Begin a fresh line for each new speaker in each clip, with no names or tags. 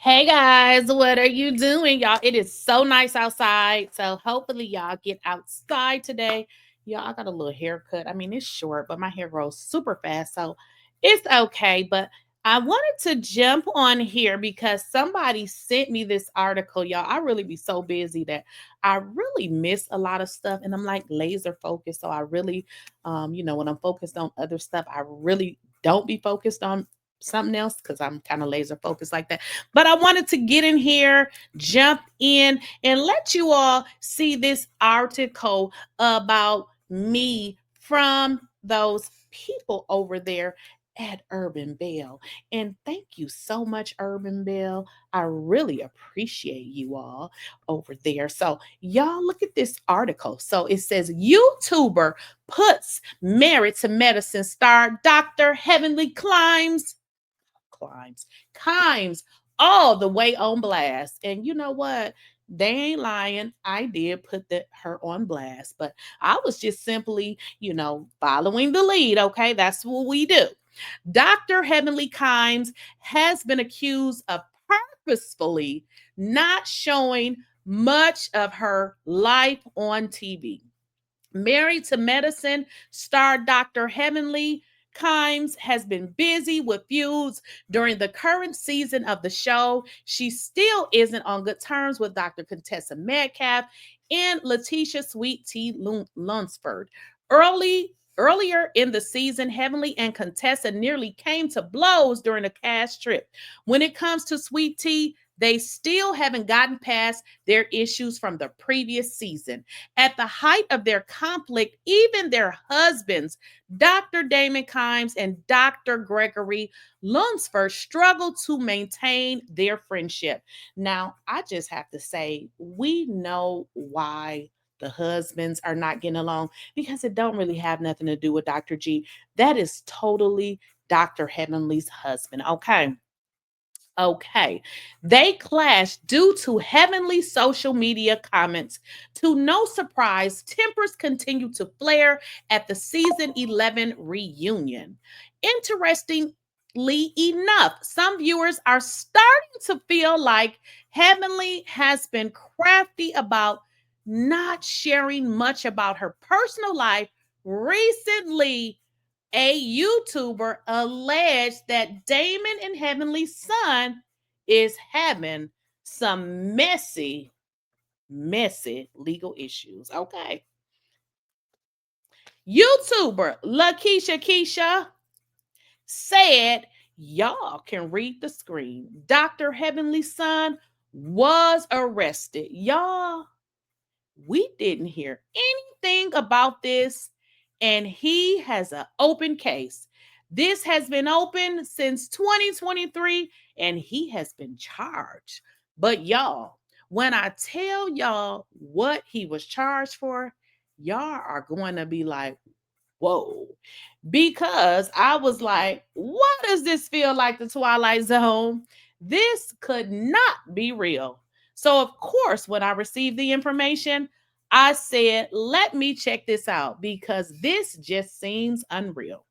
Hey guys, what are you doing, y'all? It is so nice outside. So hopefully y'all get outside today. Y'all, I got a little haircut. I mean, it's short, but my hair grows super fast. So it's okay. But I wanted to jump on here because somebody sent me this article, y'all. I really be so busy that I really miss a lot of stuff. And I'm like laser focused. So I really, when I'm focused on other stuff, I really don't be focused on something else because I'm kind of laser focused like that. But I wanted to get in here, jump in, and let you all see this article about me from those people over there at Urbanbelle. And thank you so much, Urbanbelle. I really appreciate you all over there. So, y'all look at this article. So, it says YouTuber puts Married to Medicine star Dr. Heavenly climbs all the way on blast. And you know what? They ain't lying. I did put her on blast, but I was just simply, following the lead. Okay, that's what we do. Dr. Heavenly Kimes has been accused of purposefully not showing much of her life on TV. Married to Medicine star Dr. Heavenly Kimes has been busy with feuds during the current season of the show. She still isn't on good terms with Dr. Contessa Metcalf and Letitia Sweet Tea Lunsford. Earlier in the season, Heavenly and Contessa nearly came to blows during a cast trip. When it comes to Sweet Tea, they still haven't gotten past their issues from the previous season. At the height of their conflict, even their husbands, Dr. Damon Kimes and Dr. Gregory Lunsford, struggled to maintain their friendship. Now, I just have to say, we know why the husbands are not getting along because it don't really have nothing to do with Dr. G. That is totally Dr. Heavenly's husband. Okay. They clashed due to Heavenly social media comments. To no surprise, tempers continue to flare at the season 11 reunion. Interestingly enough, some viewers are starting to feel like Heavenly has been crafty about not sharing much about her personal life. Recently, a YouTuber alleged that Damon and Heavenly's son is having some messy legal issues. Okay. YouTuber 𝐿KeyshaKeysha said, y'all can read the screen. Dr. Heavenly's son was arrested. Y'all, we didn't hear anything about this, and he has an open case. This has been open since 2023, and he has been charged. But y'all, when I tell y'all what he was charged for, y'all are going to be like, whoa. Because I was like, what does this feel like, the Twilight Zone? This could not be real. So, of course, when I received the information, I said, let me check this out because this just seems unreal.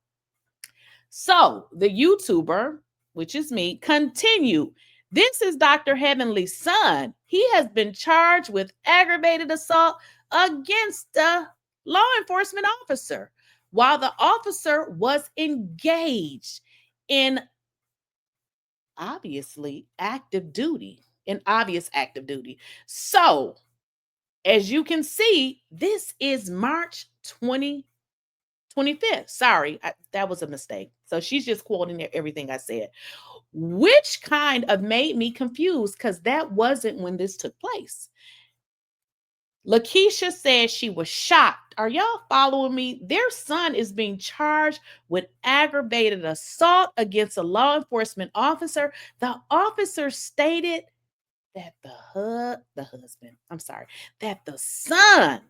So, the YouTuber, which is me, continued. This is Dr. Heavenly's son. He has been charged with aggravated assault against a law enforcement officer while the officer was engaged in obvious active duty. So, as you can see, this is March 25th. Sorry, that was a mistake. So she's just quoting everything I said, which kind of made me confused because that wasn't when this took place. Lakeysha said she was shocked. Are y'all following me? Their son is being charged with aggravated assault against a law enforcement officer. The officer stated that that the son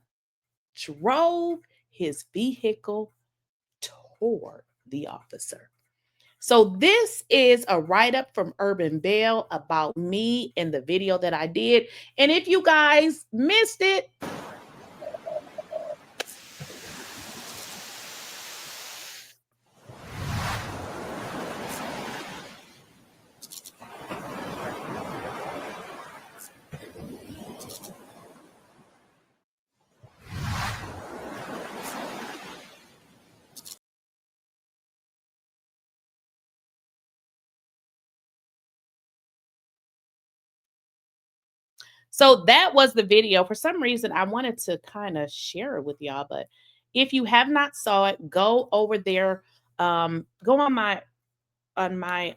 drove his vehicle toward the officer. So this is a write-up from Urbanbelle about me in the video that I did. And if you guys missed it, So that was the video. For some reason, I wanted to kind of share it with y'all, but if you have not saw it, go over there. Go on my on my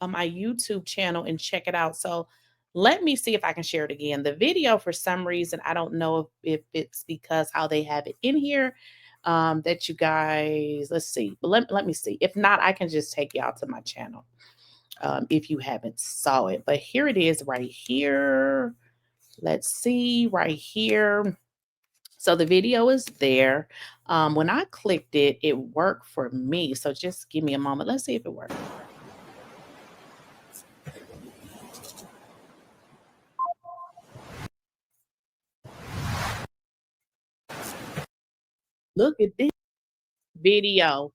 YouTube channel and check it out. So let me see if I can share it again. The video, for some reason, I don't know if it's because how they have it in here, that you guys, let's see. But let me see. If not, I can just take y'all to my channel if you haven't saw it. But here it is right here. Let's see right here. So the video is there. When I clicked it, it worked for me. So just give me a moment. Let's see if it works. Look at this video.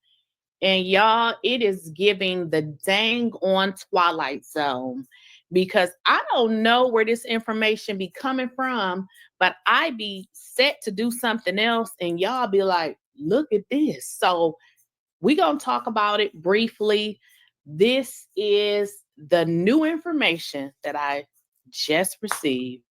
And y'all, it is giving the dang on Twilight Zone, because I don't know where this information be coming from, but I be set to do something else and y'all be like, look at this. So we're going to talk about it briefly. This is the new information that I just received.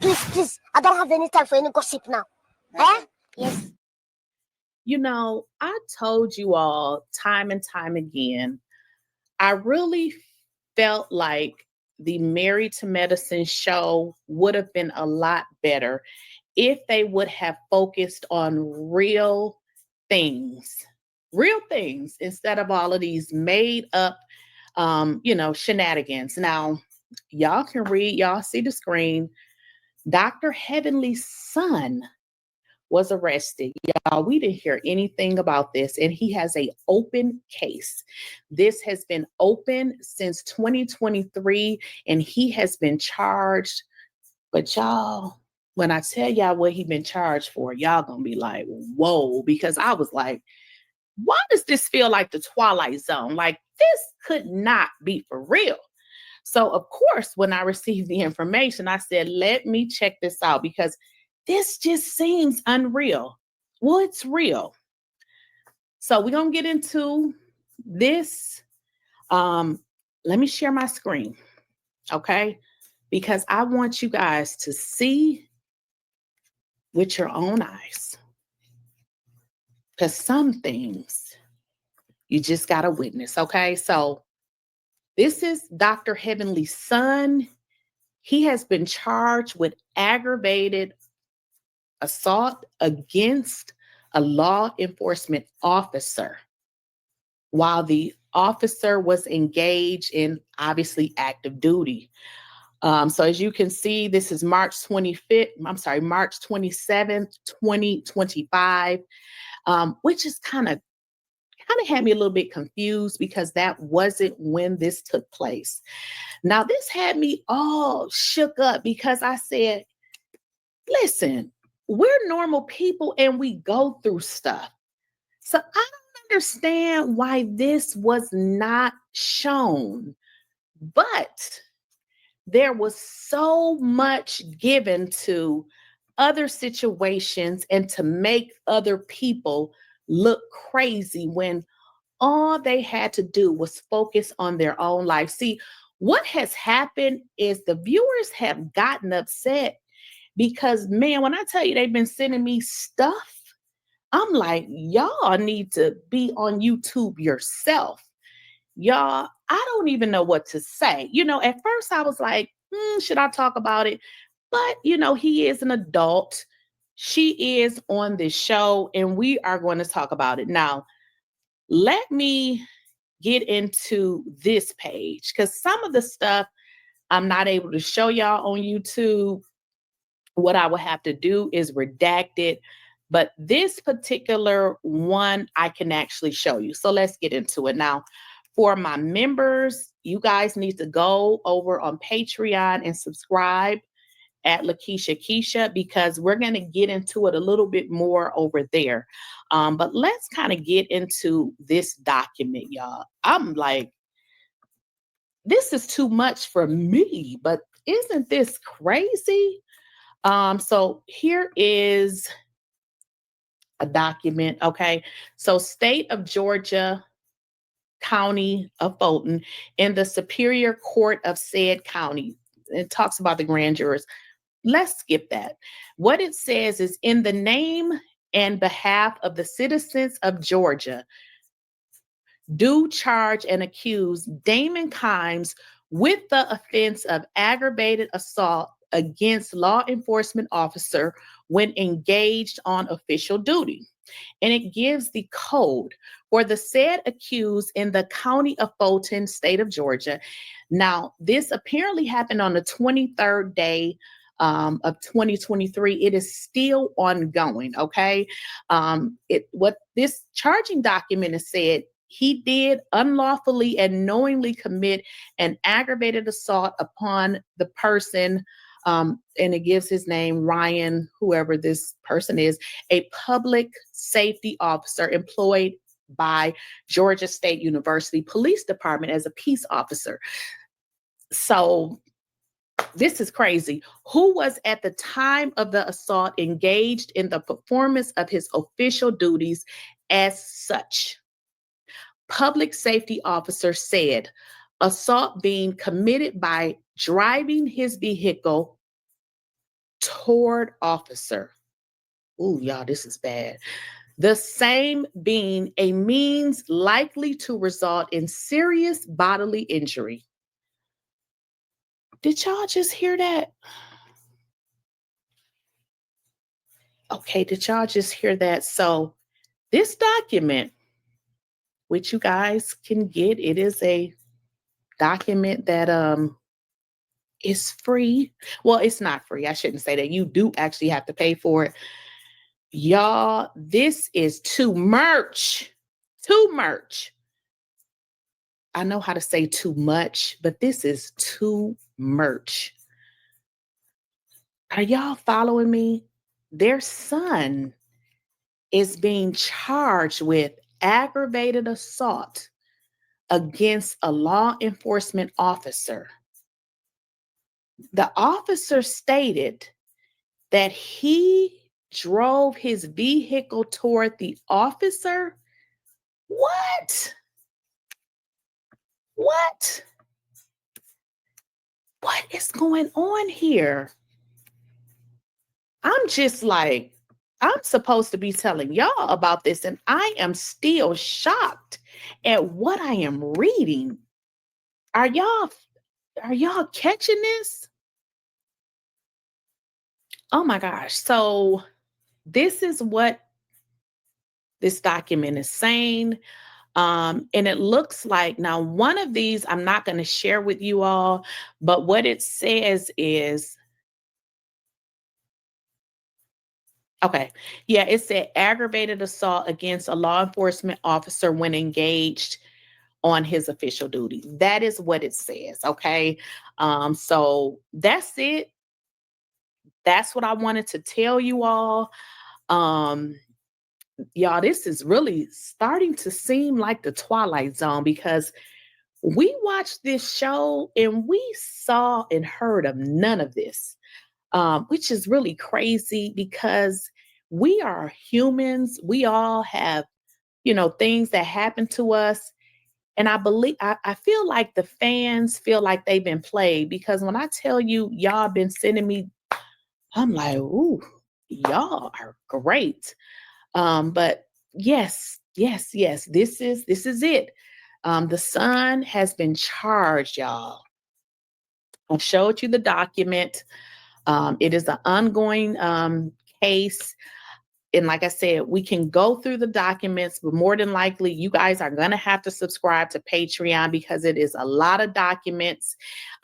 Please, I don't have any time for any gossip now. Eh? Yes.
You know, I told you all time and time again, I really felt like the Married to Medicine show would have been a lot better if they would have focused on real things instead of all of these made up, shenanigans. Now, y'all can read, y'all see the screen. Dr. Heavenly's son was arrested. Y'all, we didn't hear anything about this, and he has an open case. This has been open since 2023, and he has been charged. But y'all, when I tell y'all what he's been charged for, y'all gonna be like, whoa, because I was like, why does this feel like the Twilight Zone? Like, this could not be for real. So, of course, when I received the information, I said, let me check this out, because this just seems unreal. Well, it's real. So we're going to get into this. Let me share my screen, okay? Because I want you guys to see with your own eyes. Because some things you just got to witness, okay? So this is Dr. Heavenly's son. He has been charged with aggravated assault against a law enforcement officer while the officer was engaged in, obviously, active duty. So as you can see, this is March 27th, 2025, which is kind of had me a little bit confused, because that wasn't when this took place. Now, this had me all shook up, because I said, listen, we're normal people and we go through stuff. So I don't understand why this was not shown. But there was so much given to other situations and to make other people look crazy, when all they had to do was focus on their own life. See, what has happened is the viewers have gotten upset, because, man, when I tell you they've been sending me stuff, I'm like, y'all need to be on YouTube yourself. Y'all, I don't even know what to say. At first I was like, should I talk about it? But, he is an adult. She is on this show, and we are going to talk about it. Now, let me get into this page, because some of the stuff I'm not able to show y'all on YouTube. What I will have to do is redact it. But this particular one, I can actually show you. So let's get into it. Now, for my members, you guys need to go over on Patreon and subscribe at Lakeysha Keysha, because we're going to get into it a little bit more over there. But let's kind of get into this document, y'all. I'm like, this is too much for me, but isn't this crazy? So here is a document. Okay. So state of Georgia, County of Fulton, in the Superior Court of said county. It talks about the grand jurors. Let's skip that. What it says is, in the name and behalf of the citizens of Georgia, do charge and accuse Damon Kimes with the offense of aggravated assault against law enforcement officer when engaged on official duty. And it gives the code for the said accused in the county of Fulton, state of Georgia. Now, this apparently happened on the 23rd day of 2023. It is still ongoing, okay? What this charging document has said, he did unlawfully and knowingly commit an aggravated assault upon the person, and it gives his name, Ryan, whoever this person is, a public safety officer employed by Georgia State University Police Department as a peace officer. So this is crazy. Who was at the time of the assault engaged in the performance of his official duties as such. Public safety officer said, assault being committed by driving his vehicle toward officer. Ooh, y'all, this is bad. The same being a means likely to result in serious bodily injury. Did y'all just hear that? Okay, did y'all just hear that? So this document, which you guys can get, it is a document that is free. Well, it's not free. I shouldn't say that. You do actually have to pay for it. Y'all, this is too much. Too much. I know how to say too much, but this is too much. Are y'all following me? Their son is being charged with aggravated assault against a law enforcement officer. The officer stated that he drove his vehicle toward the officer. What? What? What is going on here? I'm just like, I'm supposed to be telling y'all about this, and I am still shocked at what I am reading. Are y'all catching this? Oh my gosh. So this is what this document is saying. And it looks like, now one of these I'm not going to share with you all, but what it says is, okay, yeah, it said aggravated assault against a law enforcement officer when engaged on his official duty. That is what it says, okay? So that's it. That's what I wanted to tell you all. Y'all, this is really starting to seem like the Twilight Zone, because we watched this show and we saw and heard of none of this, which is really crazy because we are humans. We all have, things that happen to us. And I feel like the fans feel like they've been played, because when I tell you, y'all been sending me, I'm like, ooh, y'all are great. But yes, this is it. The son has been charged, y'all. I showed you the document. It is an ongoing case. And like I said, we can go through the documents, but more than likely, you guys are going to have to subscribe to Patreon, because it is a lot of documents.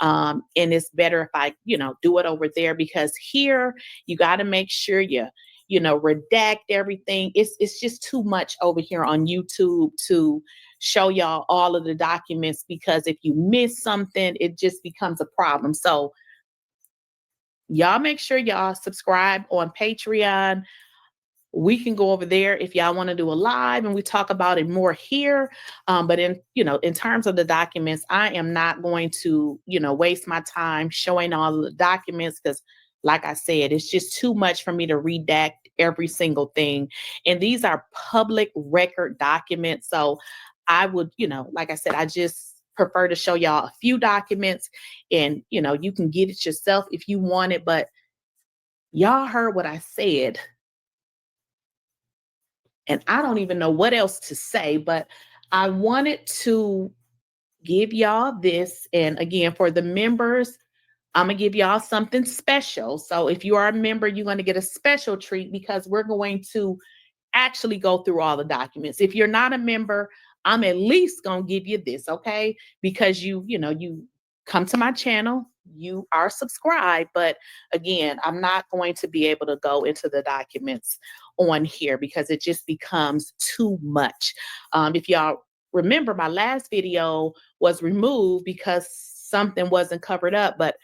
And it's better if I, do it over there, because here you got to make sure you redact everything. It's just too much over here on YouTube to show y'all all of the documents, because if you miss something, it just becomes a problem. So y'all make sure y'all subscribe on Patreon. We can go over there if y'all want to do a live and we talk about it more here. But in terms of the documents, I am not going to, waste my time showing all of the documents, because like I said, it's just too much for me to redact every single thing. And these are public record documents. So I would, like I said, I just prefer to show y'all a few documents, and, you can get it yourself if you want it. But y'all heard what I said. And I don't even know what else to say, but I wanted to give y'all this. And again, for the members, I'm going to give y'all something special. So if you are a member, you're going to get a special treat, because we're going to actually go through all the documents. If you're not a member, I'm at least going to give you this, okay? Because you come to my channel, you are subscribed, but again, I'm not going to be able to go into the documents on here because it just becomes too much. If y'all remember, my last video was removed because something wasn't covered up, but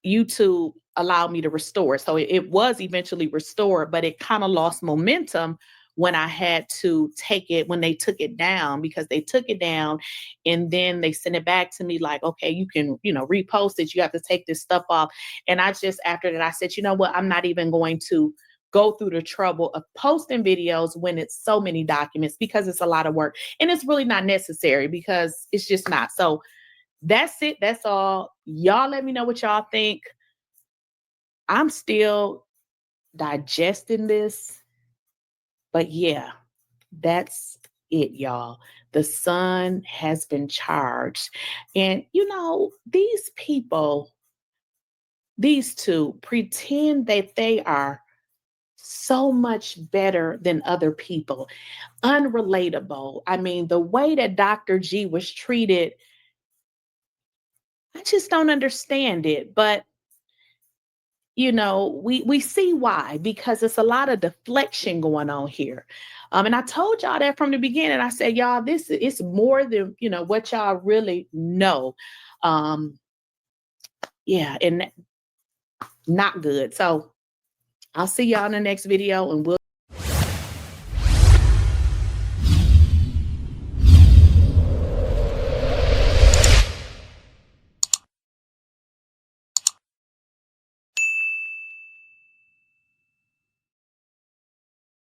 YouTube allowed me to restore. So it was eventually restored, but it kind of lost momentum when I had to take it, when they took it down, because they took it down and then they sent it back to me like, okay, you can, repost it. You have to take this stuff off. And I just, after that, I said, you know what? I'm not even going to go through the trouble of posting videos when it's so many documents, because it's a lot of work and it's really not necessary, because it's just not. So that's it. That's all. Y'all let me know what y'all think. I'm still digesting this. But yeah, that's it, y'all. The son has been charged. And, these people, these two, pretend that they are so much better than other people. Unrelatable. I mean, the way that Dr. G was treated, I just don't understand it. But we see why, because it's a lot of deflection going on here. And I told y'all that from the beginning. I said, y'all, this is more than, what y'all really know. Yeah, and not good. So I'll see y'all in the next video, and we'll